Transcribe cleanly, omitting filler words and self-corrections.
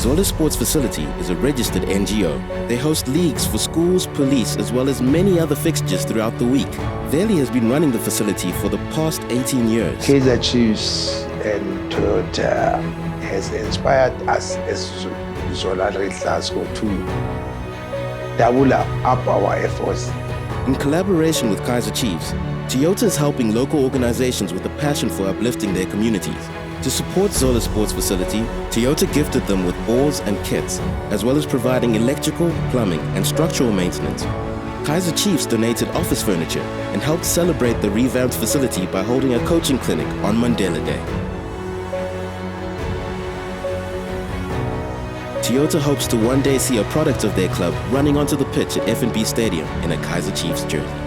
Zola Sports Facility is a registered NGO. They host leagues for schools, police, as well as many other fixtures throughout the week. Valley has been running the facility for the past 18 years. Kaizer Chiefs and Toyota has inspired us as Zola Glasgow to double up our efforts. In collaboration with Kaizer Chiefs, Toyota is helping local organizations with a passion for uplifting their communities. To support Zola Sports Facility, Toyota gifted them with balls and kits, as well as providing electrical, plumbing, and structural maintenance. Kaizer Chiefs donated office furniture and helped celebrate the revamped facility by holding a coaching clinic on Mandela Day. Toyota hopes to one day see a product of their club running onto the pitch at F&B Stadium in a Kaizer Chiefs jersey.